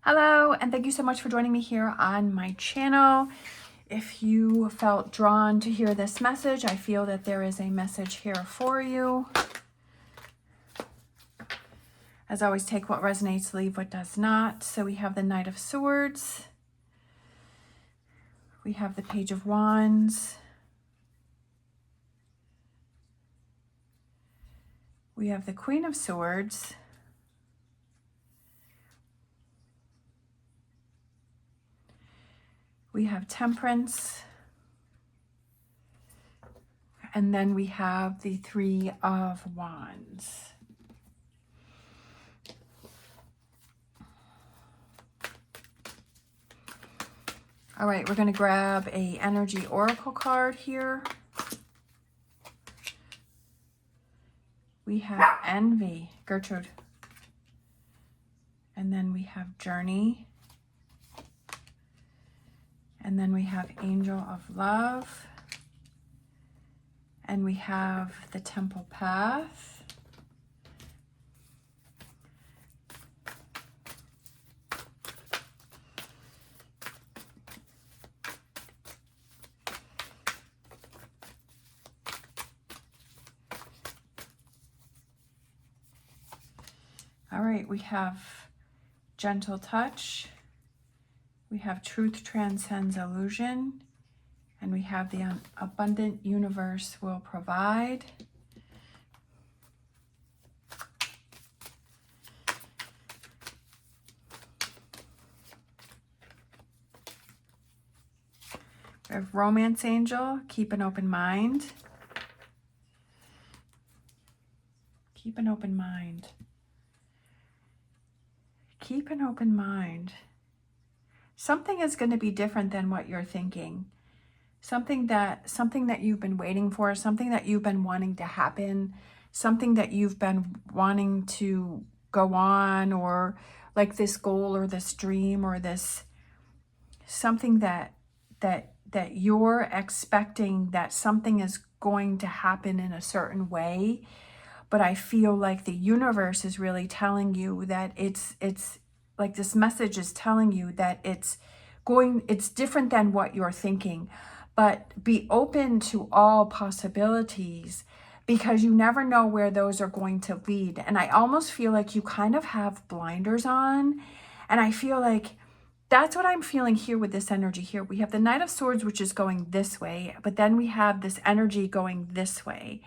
Hello, and thank you so much for joining me here on my channel. If you felt drawn to hear this message, I feel that there is a message here for you. As always, take what resonates, leave what does not. So we have the Knight of Swords. We have the Page of Wands. We have the Queen of Swords. We have Temperance. And then we have the Three of Wands. All right, we're going to grab a energy oracle card here. We have Envy, Gertrude. And then we have Journey. And then we have Angel of Love. And we have the Temple Path. All right, we have Gentle Touch. We have Truth Transcends Illusion. And we have the Abundant Universe Will Provide. We have Romance Angel, Keep an Open Mind. Keep an open mind. Keep an open mind. Something is going to be different than what you're thinking. Something that you've been waiting for, something that you've been wanting to happen, something that you've been wanting to go on, or like this goal or this dream or this something that you're expecting that something is going to happen in a certain way. But I feel like the universe is really telling you that it's like this message is telling you that it's different than what you're thinking. But be open to all possibilities, because you never know where those are going to lead. And I almost feel like you kind of have blinders on. And I feel like that's what I'm feeling here with this energy here. We have the Knight of Swords, which is going this way, but then we have this energy going this way.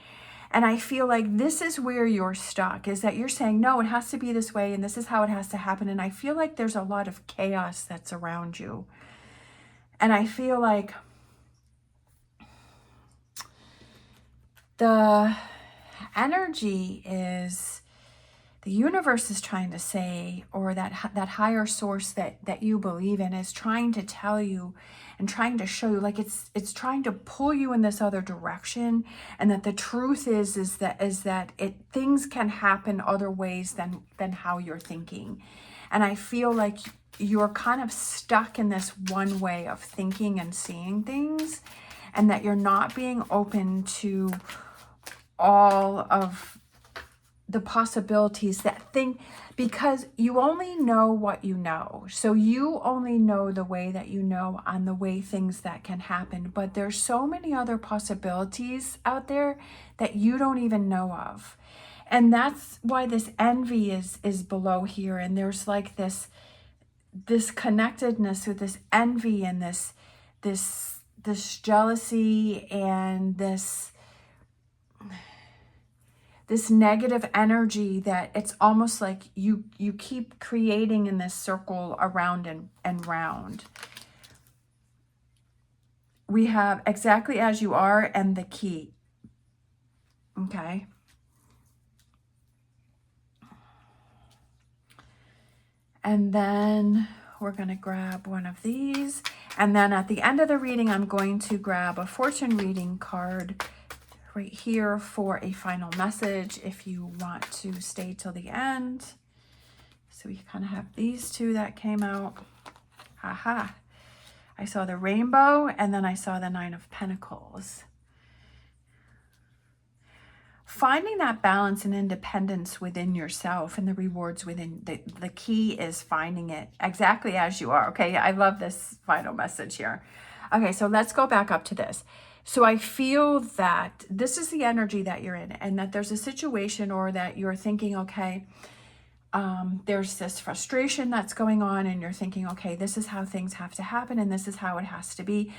And I feel like this is where you're stuck, is that you're saying, no, it has to be this way, and this is how it has to happen. And I feel like there's a lot of chaos that's around you. And I feel like the energy is, the universe is trying to say, or that higher source that you believe in is trying to tell you and trying to show you, like it's trying to pull you in this other direction. And that the truth is that things can happen other ways than how you're thinking. And I feel like you're kind of stuck in this one way of thinking and seeing things, and that you're not being open to all of the possibilities because you only know what you know. So you only know the way that you know on the way things that can happen. But there's so many other possibilities out there that you don't even know of. And that's why this envy is below here. And there's like this connectedness with this envy and this jealousy and this negative energy, that it's almost like you keep creating in this circle around and round. We have Exactly As You Are and the Key. Okay. And then we're going to grab one of these. And then at the end of the reading, I'm going to grab a fortune reading card right here for a final message if you want to stay till the end. So we kind of have these two that came out. Aha. I saw the rainbow, and then I saw the Nine of Pentacles. finding that balance and independence within yourself and the rewards within, the key is finding it exactly as you are. Okay, I love this final message here. Okay, so let's go back up to this. So I feel that this is the energy that you're in, and that there's a situation, or that you're thinking, okay, there's this frustration that's going on, and you're thinking, okay, this is how things have to happen, and this is how it has to be.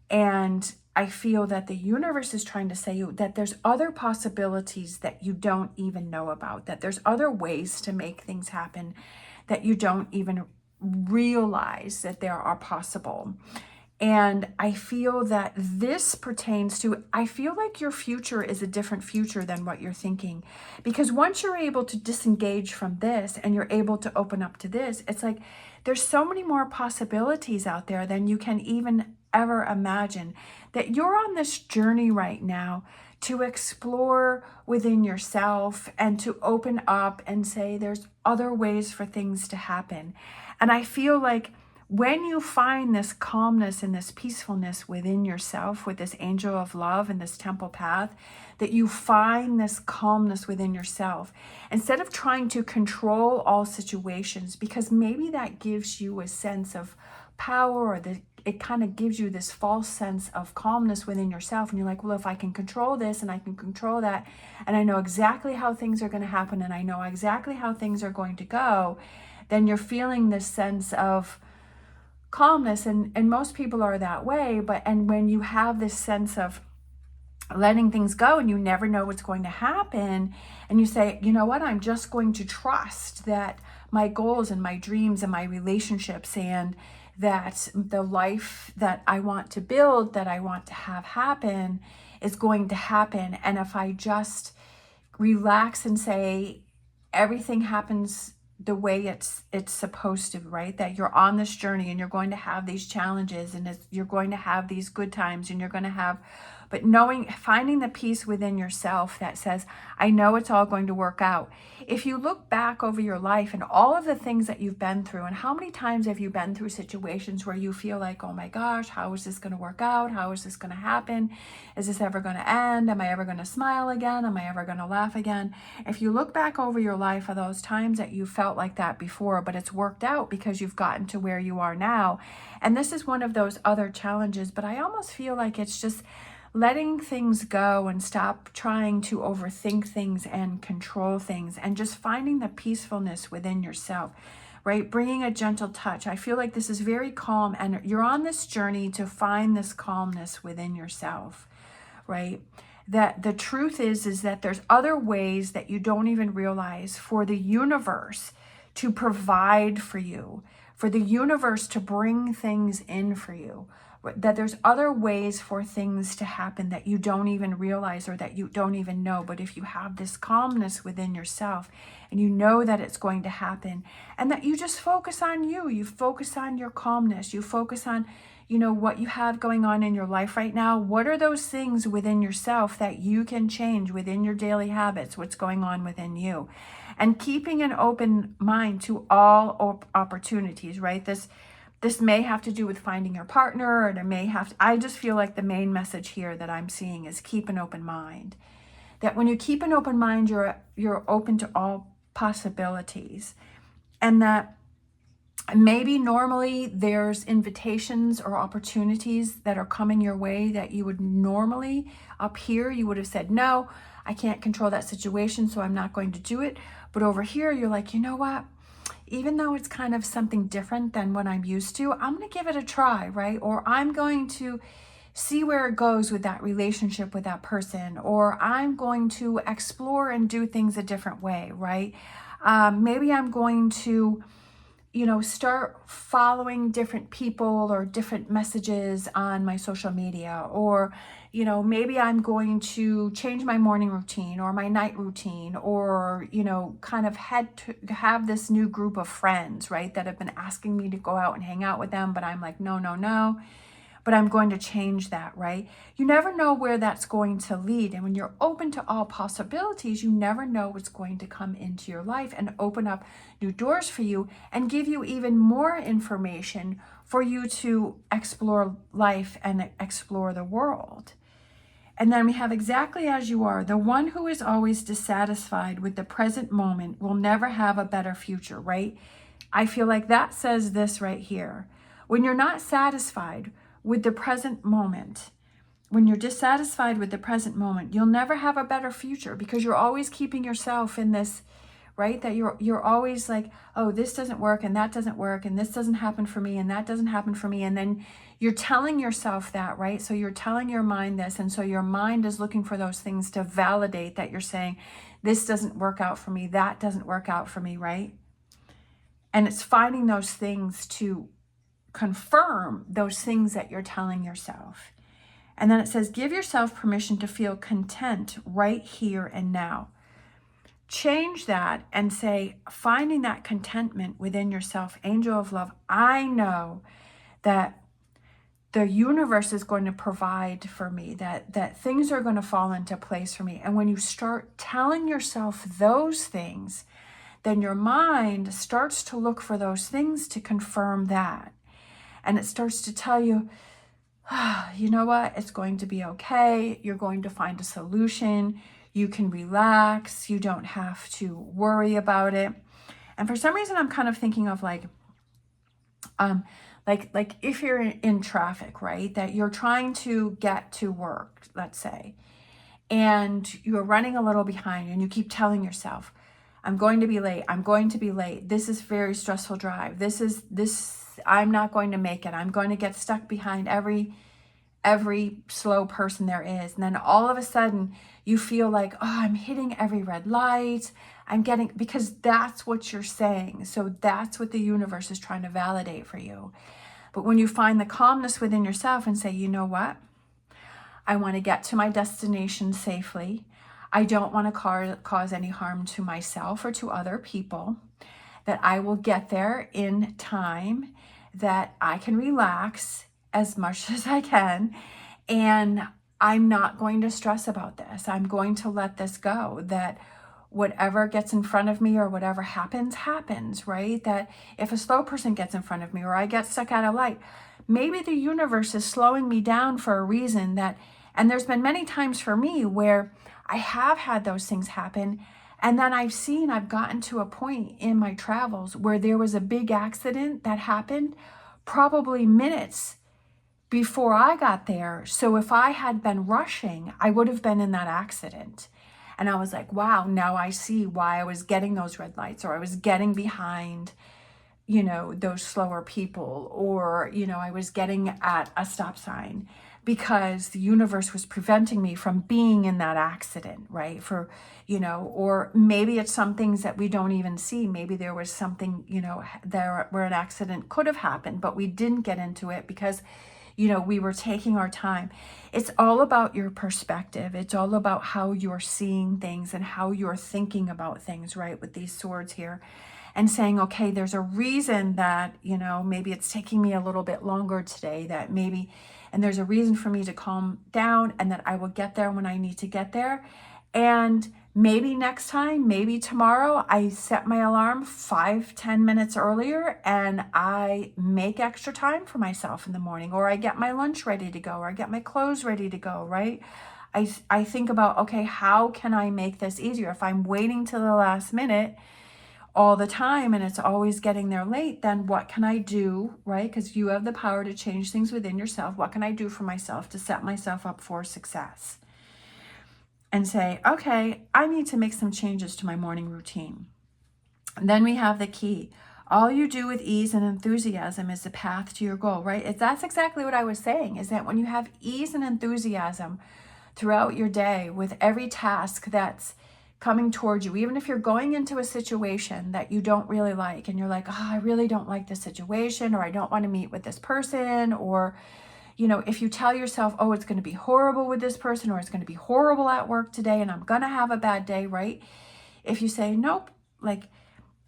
And I feel that the universe is trying to say you that there's other possibilities that you don't even know about, that there's other ways to make things happen that you don't even realize that there are possible. And I feel that this pertains to, I feel like your future is a different future than what you're thinking. Because once you're able to disengage from this and you're able to open up to this, it's like there's so many more possibilities out there than you can even ever imagine. That you're on this journey right now to explore within yourself and to open up and say there's other ways for things to happen. And I feel like when you find this calmness and this peacefulness within yourself with this angel of love and this temple path, that you find this calmness within yourself, instead of trying to control all situations, because maybe that gives you a sense of power, or it kind of gives you this false sense of calmness within yourself. And you're like, well, if I can control this and I can control that, and I know exactly how things are going to happen, and I know exactly how things are going to go, then you're feeling this sense of calmness. And most people are that way. And when you have this sense of letting things go and you never know what's going to happen, and you say, you know what, I'm just going to trust that my goals and my dreams and my relationships and that the life that I want to build, that I want to have happen, is going to happen. And if I just relax and say everything happens the way it's supposed to, right? That you're on this journey and you're going to have these challenges, and you're going to have these good times, and you're going to have, but finding the peace within yourself that says, I know it's all going to work out. If you look back over your life and all of the things that you've been through, and how many times have you been through situations where you feel like, oh my gosh, how is this going to work out? How is this going to happen? Is this ever going to end? Am I ever going to smile again? Am I ever going to laugh again? If you look back over your life of those times that you felt like that before, but it's worked out because you've gotten to where you are now. And this is one of those other challenges, but I almost feel like it's just letting things go and stop trying to overthink things and control things, and just finding the peacefulness within yourself, right? Bringing a gentle touch. I feel like this is very calm, and you're on this journey to find this calmness within yourself, right? That the truth is that there's other ways that you don't even realize for the universe to provide for you, for the universe to bring things in for you. That there's other ways for things to happen that you don't even realize, or that you don't even know. But if you have this calmness within yourself, and you know that it's going to happen, and that you just focus on you focus on your calmness, you focus on, what you have going on in your life right now. What are those things within yourself that you can change within your daily habits? What's going on within you? And keeping an open mind to all opportunities, right? This may have to do with finding your partner, or it may have to, I just feel like the main message here that I'm seeing is keep an open mind. That when you keep an open mind, you're open to all possibilities. And that maybe normally there's invitations or opportunities that are coming your way that you would normally, up here, you would have said, no, I can't control that situation, so I'm not going to do it. But over here, you're like, you know what? Even though it's kind of something different than what I'm used to, I'm going to give it a try, right? Or I'm going to see where it goes with that relationship with that person, or I'm going to explore and do things a different way, right? Maybe I'm going to, start following different people or different messages on my social media, or, maybe I'm going to change my morning routine or my night routine, or, kind of have this new group of friends, right, that have been asking me to go out and hang out with them, but I'm like, no, but I'm going to change that, right? You never know where that's going to lead. And when you're open to all possibilities, you never know what's going to come into your life and open up new doors for you and give you even more information for you to explore life and explore the world. And then we have exactly as you are. The one who is always dissatisfied with the present moment will never have a better future, right? I feel like that says this right here. When you're not satisfied with the present moment, when you're dissatisfied with the present moment, you'll never have a better future because you're always keeping yourself in this, right? That you're always like, oh, this doesn't work and that doesn't work and this doesn't happen for me and that doesn't happen for me. And then you're telling yourself that, right? So you're telling your mind this. And so your mind is looking for those things to validate that you're saying, this doesn't work out for me. That doesn't work out for me, right? And it's finding those things to confirm those things that you're telling yourself. And then it says, give yourself permission to feel content right here and now. Change that and say, finding that contentment within yourself, angel of love, I know that the universe is going to provide for me, that things are going to fall into place for me. And when you start telling yourself those things, then your mind starts to look for those things to confirm that. And it starts to tell you, you know what, it's going to be okay. You're going to find a solution. You can relax. You don't have to worry about it. And for some reason, I'm kind of thinking of like if you're in traffic, right, that you're trying to get to work, let's say, and you're running a little behind and you keep telling yourself, I'm going to be late. I'm going to be late. This is a very stressful drive. I'm not going to make it. I'm going to get stuck behind every slow person there is. And then all of a sudden you feel like, oh, I'm hitting every red light. Because that's what you're saying. So that's what the universe is trying to validate for you. But when you find the calmness within yourself and say, you know what? I want to get to my destination safely. I don't want to cause any harm to myself or to other people. That I will get there in time. That I can relax as much as I can. And I'm not going to stress about this. I'm going to let this go. That whatever gets in front of me or whatever happens, right? That if a slow person gets in front of me or I get stuck at a light, maybe the universe is slowing me down for a reason. And there's been many times for me where I have had those things happen. And then I've gotten to a point in my travels where there was a big accident that happened probably minutes before I got there. So if I had been rushing, I would have been in that accident. And I was like, wow, now I see why I was getting those red lights, or I was getting behind, those slower people, or, I was getting at a stop sign because the universe was preventing me from being in that accident, right? Or maybe it's some things that we don't even see. Maybe there was something, there where an accident could have happened, but we didn't get into it because we were taking our time. It's all about your perspective. It's all about how you're seeing things and how you're thinking about things, right? With these swords here and saying, okay, there's a reason that, maybe it's taking me a little bit longer today, and there's a reason for me to calm down and that I will get there when I need to get there. And maybe next time, maybe tomorrow, I set my alarm 5-10 minutes earlier and I make extra time for myself in the morning, or I get my lunch ready to go, or I get my clothes ready to go, right? I think about, okay, how can I make this easier? If I'm waiting till the last minute all the time and it's always getting there late, then what can I do, right? Because you have the power to change things within yourself. What can I do for myself to set myself up for success? And say, okay, I need to make some changes to my morning routine. And then we have the key. All you do with ease and enthusiasm is the path to your goal, right? That's exactly what I was saying, is that when you have ease and enthusiasm throughout your day with every task that's coming towards you, even if you're going into a situation that you don't really like and you're like, oh, I really don't like this situation, or I don't want to meet with this person, or if you tell yourself, oh, it's going to be horrible with this person, or it's going to be horrible at work today and I'm going to have a bad day, right? If you say, nope, like,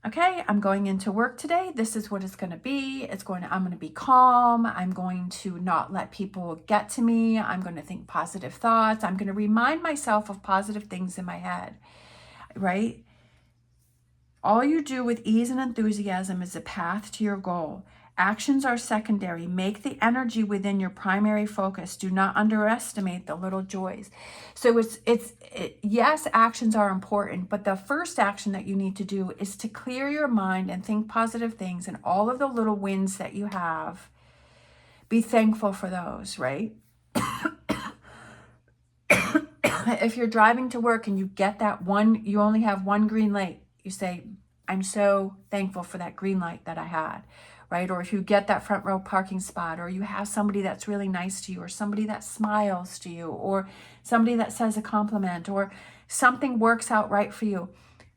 okay, I'm going into work today. This is what it's going to be. I'm going to be calm. I'm going to not let people get to me. I'm going to think positive thoughts. I'm going to remind myself of positive things in my head, right? All you do with ease and enthusiasm is a path to your goal. Actions are secondary. Make the energy within your primary focus. Do not underestimate the little joys. So yes, actions are important, but the first action that you need to do is to clear your mind and think positive things, and all of the little wins that you have, be thankful for those, right? If you're driving to work and you get that one, you only have one green light, you say, I'm so thankful for that green light that I had, right? Or if you get that front row parking spot, or you have somebody that's really nice to you, or somebody that smiles to you, or somebody that says a compliment, or something works out right for you,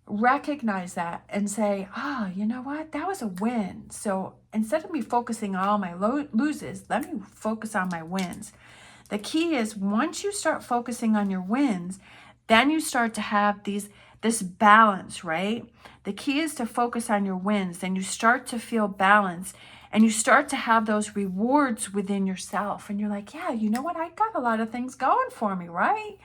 recognize that and say, you know what? That was a win. So instead of me focusing on all my loses, let me focus on my wins. The key is once you start focusing on your wins, then you start to have this balance, right? The key is to focus on your wins. Then you start to feel balance, and you start to have those rewards within yourself. And you're like, yeah, you know what? I got a lot of things going for me, right?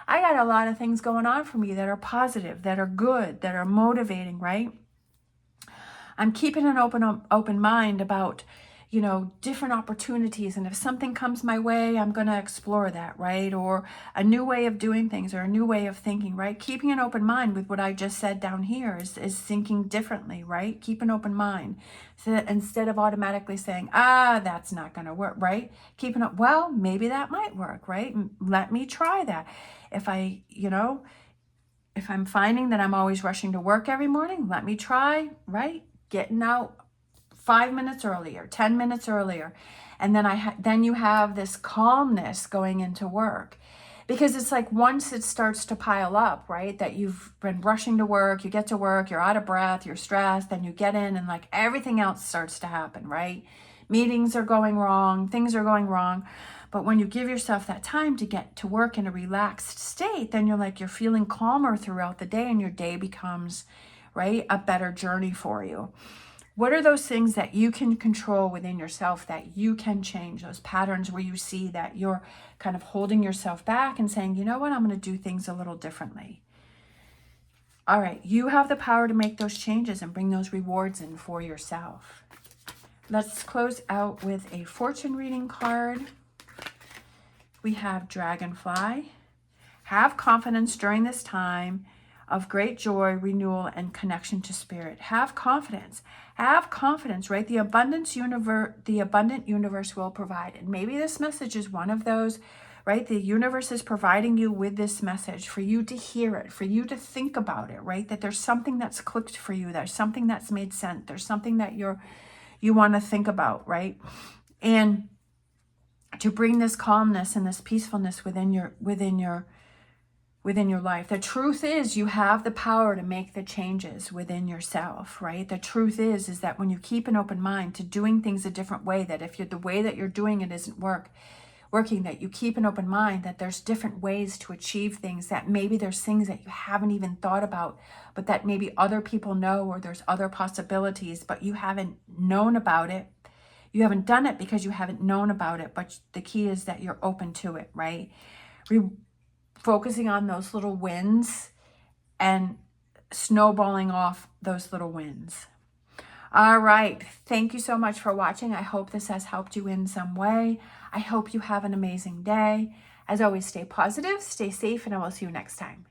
I got a lot of things going on for me that are positive, that are good, that are motivating, right? I'm keeping an open mind about, different opportunities. And if something comes my way, I'm going to explore that, right? Or a new way of doing things, or a new way of thinking, right? Keeping an open mind with what I just said down here is thinking differently, right? Keep an open mind. So that instead of automatically saying, that's not going to work, right? Keeping it, well, maybe that might work, right? Let me try that. If I'm finding that I'm always rushing to work every morning, let me try, right? Getting out 5 minutes earlier, 10 minutes earlier. And then you have this calmness going into work, because it's like once it starts to pile up, right? That you've been rushing to work, you get to work, you're out of breath, you're stressed, then you get in and like everything else starts to happen, right? Meetings are going wrong, things are going wrong. But when you give yourself that time to get to work in a relaxed state, then you're feeling calmer throughout the day, and your day becomes, right, a better journey for you. What are those things that you can control within yourself, that you can change? Those patterns where you see that you're kind of holding yourself back and saying, you know what, I'm going to do things a little differently. All right, you have the power to make those changes and bring those rewards in for yourself. Let's close out with a fortune reading card. We have Dragonfly. Have confidence during this time of great joy, renewal, and connection to spirit. Have confidence. Have confidence, right? The abundant universe will provide. And maybe this message is one of those, right? The universe is providing you with this message for you to hear it, for you to think about it, right? That there's something that's clicked for you. There's something that's made sense. There's something that you want to think about, right? And to bring this calmness and this peacefulness within your life. The truth is you have the power to make the changes within yourself, right? The truth is that when you keep an open mind to doing things a different way, that if the way that you're doing it isn't working, that you keep an open mind, that there's different ways to achieve things, that maybe there's things that you haven't even thought about, but that maybe other people know, or there's other possibilities, but you haven't known about it. You haven't done it because you haven't known about it, but the key is that you're open to it, right? Focusing on those little wins and snowballing off those little wins. All right. Thank you so much for watching. I hope this has helped you in some way. I hope you have an amazing day. As always, stay positive, stay safe, and I will see you next time.